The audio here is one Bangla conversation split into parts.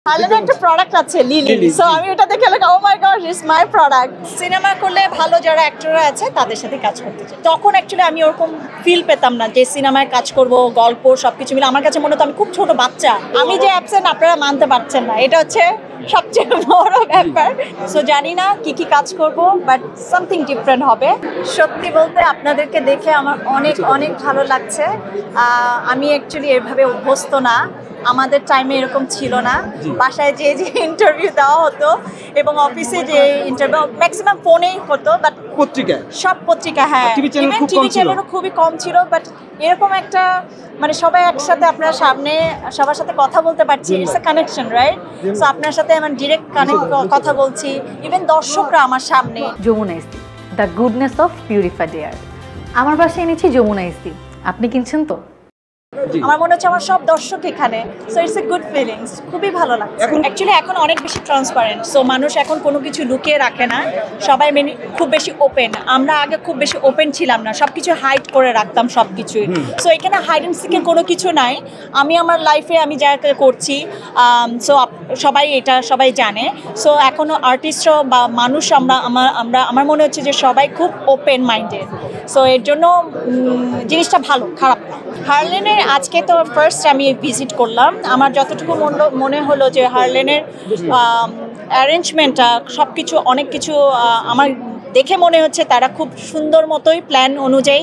হার্লেনের একটা প্রোডাক্ট আছে লিলি, সো আমি এটা দেখে oh my god it's my product. Cinema করলে ভালো যারা অ্যাক্টররা আছে তাদের সাথে কাজ করতে চাই। তখন অ্যাকচুয়ালি আমি ওরকম ফিল পেতাম না যে সিনেমায় কাজ করব, গল্প সবকিছু মিলে আমার কাছে মনে হতো আমি খুব ছোট বাচ্চা। আমি যে অ্যাবসেন্ট আপনারা মানতে পারছেন না, এটা হচ্ছে সবচেয়ে বড় ব্যাপার। সো জানি না কি কাজ করব, বাট সামথিং ডিফারেন্ট হবে। সত্যি বলতে আপনাদেরকে দেখে আমার অনেক অনেক ভালো লাগছে। আমি অ্যাকচুয়ালি এভাবে অভ্যস্ত না, আমাদের টাইমে এরকম ছিল না। বাসায় যে ইন্টারভিউ দেওয়া হতো এবং অফিসে যে ইন্টারভিউ ম্যাক্সিমাম ফোনেই হতো, বাট পত্রিকায় সব পত্রিকা, হ্যাঁ টিভি চ্যানেলও খুবই কম ছিল। বাট এরকম একটা মানে সবাই একসাথে আপনার সামনে সবার সাথে কথা বলতে পারছি, it's a connection, right? So আপনার সাথে আমার ডিরেক্ট কথা বলছি, ইভেন দর্শকরা আমার সামনে। Jamuna ইস্তি, the goodness of purified air. আমার বাসায় এনেছি যমুনা ইস্তি, আপনি কিনছেন তো? আমার মনে হচ্ছে আমার সব দর্শক এখানে, so it's a good feelings, খুবই ভালো লাগছে। অ্যাকচুয়ালি এখন অনেক বেশি ট্রান্সপারেন্ট, সো মানুষ এখন কোনো কিছু লুকিয়ে রাখে না, সবাই খুব বেশি ওপেন। আমরা আগে খুব বেশি ওপেন ছিলাম না, সব কিছু হাইড করে রাখতাম সব কিছুই। সো এখানে হাইড অ্যান্ড সিকের কোনো কিছু নাই। আমি আমার লাইফে আমি যা করছি, সো সবাই জানে। সো এখনও আর্টিস্টরা বা মানুষ আমার মনে হচ্ছে যে সবাই খুব ওপেন মাইন্ডেড। সো এর জন্য জিনিসটা ভালো, খারাপ না। হার্লেনের আজকে তো ফার্স্ট আমি ভিজিট করলাম। আমার যতটুকু মনে হলো যে হার্লেনের অ্যারেঞ্জমেন্টটা সব কিছু অনেক কিছু আমার দেখে মনে হচ্ছে তারা খুব সুন্দর মতোই প্ল্যান অনুযায়ী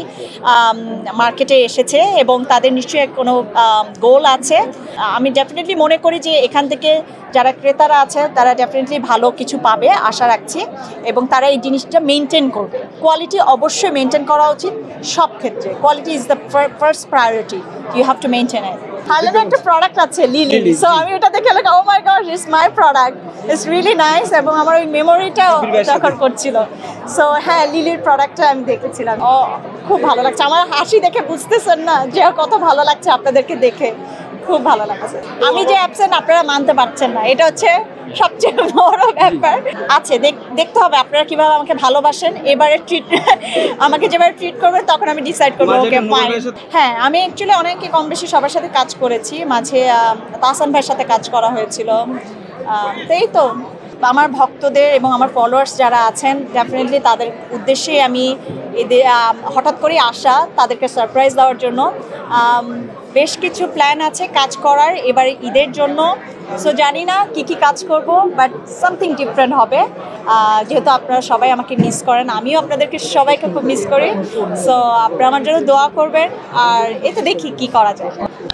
মার্কেটে এসেছে এবং তাদের নিশ্চয়ই কোনো গোল আছে। আমি ডেফিনেটলি মনে করি যে এখান থেকে যারা ক্রেতারা আছে তারা ডেফিনেটলি ভালো কিছু পাবে আশা রাখছি এবং তারা এই জিনিসটা মেনটেন করবে। কোয়ালিটি অবশ্যই মেনটেন করা উচিত সব ক্ষেত্রে। Quality is the first priority, you have to maintain it. হার্লেনের একটা প্রোডাক্ট আছে লিলি, সো আমি এটা দেখে oh my god it's my product, it's really nice এবং আমার ওই মেমোরিটাও দরকার করছিল। সো হ্যাঁ, লিলির প্রোডাক্টটা আমি দেখেছিলাম, খুব ভালো লাগছে। আমার হাসি দেখে বুঝতেছেন না যে কত ভালো লাগছে আপনাদেরকে দেখে, খুব ভালো লাগছে। আমি যে অ্যাবসেন্ট আপনারা মানতে পারছেন না, এটা হচ্ছে সবচেয়ে বড় ব্যাপার। আছে দেখতে হবে আপনারা কিভাবে আমাকে ভালোবাসেন। এবারে আমাকে যেভাবে ট্রিট করবেন তখন আমি ডিসাইড করবো ওকে ফাইন। হ্যাঁ, আমি অ্যাকচুয়ালি অনেকে কম বেশি সবার সাথে কাজ করেছি, মাঝে তাহসান ভাইয়ের সাথে কাজ করা হয়েছিল। এই তো আমার ভক্তদের এবং আমার ফলোয়ার্স যারা আছেন ডেফিনেটলি তাদের উদ্দেশ্যে আমি এদের হঠাৎ করেই আসা, তাদেরকে সারপ্রাইজ দেওয়ার জন্য। বেশ কিছু প্ল্যান আছে কাজ করার এবারে ঈদের জন্য। সো জানি না কি কাজ করব, বাট সামথিং ডিফারেন্ট হবে। যেহেতু আপনারা সবাই আমাকে মিস করেন, আমিও আপনাদেরকে সবাইকে খুব মিস করি। সো আপনারা আমার জন্য দোয়া করবেন, আর এতে দেখি কি করা যায়।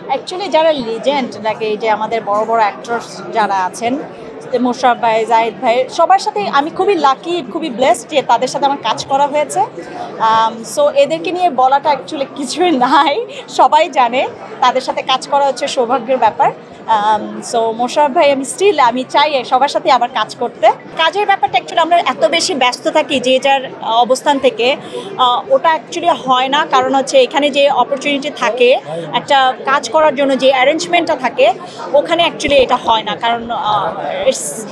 অ্যাকচুয়ালি যারা লিজেন্ড লাগে, এই যে আমাদের বড় বড় অ্যাক্টরস যারা আছেন, মোশাররফ ভাই, জাহিদ ভাই, সবার সাথে আমি খুবই লাকি, খুবই ব্লেসড যে তাদের সাথে আমার কাজ করা হয়েছে। সো এদেরকে নিয়ে বলাটা অ্যাকচুয়ালি কিছুই নাই, সবাই জানে তাদের সাথে কাজ করা হচ্ছে সৌভাগ্যের ব্যাপার। সো মোশাররফ ভাই আমি চাই সবার সাথে আবার কাজ করতে। কাজের ব্যাপারটা অ্যাকচুয়ালি আমরা এত বেশি ব্যস্ত থাকি যে যার অবস্থান থেকে, ওটা অ্যাকচুয়ালি হয় না। কারণ হচ্ছে এখানে যে অপরচুনিটি থাকে একটা কাজ করার জন্য, যে অ্যারেঞ্জমেন্টটা থাকে ওখানে অ্যাকচুয়ালি এটা হয় না, কারণ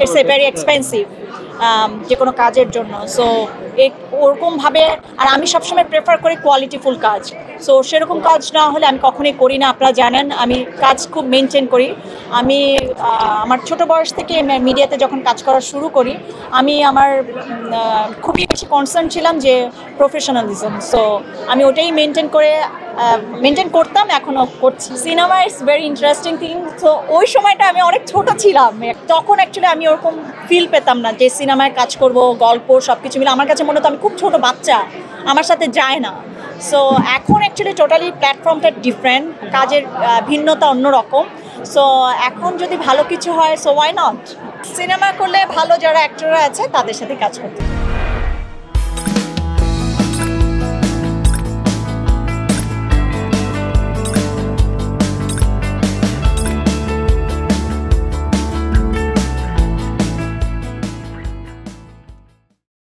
ইটস এ ভেরি এক্সপেন্সিভ যে কোনো কাজের জন্য। সো ওরকমভাবে, আর আমি সবসময় প্রেফার করি কোয়ালিটিফুল কাজ। সো সেরকম কাজ না হলে আমি কখনোই করি না। আপনারা জানেন আমি কাজ খুব মেনটেন করি। আমি আমার ছোট বয়স থেকে মিডিয়াতে যখন কাজ করা শুরু করি, আমি খুবই বেশি কনসার্ন ছিলাম যে প্রফেশনালিজম। সো আমি ওটাই মেনটেন করতাম, এখনও করছি। Cinema it's very interesting thing. তো ওই সময়টা আমি অনেক ছোট ছিলাম, তখন অ্যাকচুয়ালি আমি ওরকম ফিল পেতাম না যে সিনেমায় কাজ করব, গল্প সব কিছু মিলে আমার কাছে মনে হতো আমি খুব ছোট বাচ্চা, আমার সাথে যায় না। সো এখন অ্যাকচুয়ালি টোটালি প্ল্যাটফর্মটা ডিফারেন্ট, কাজের ভিন্নতা অন্যরকম। সো এখন যদি ভালো কিছু হয়, সো ওয়াই নট। সিনেমা করলে ভালো যারা অ্যাক্টররা আছে তাদের সাথে কাজ করতে।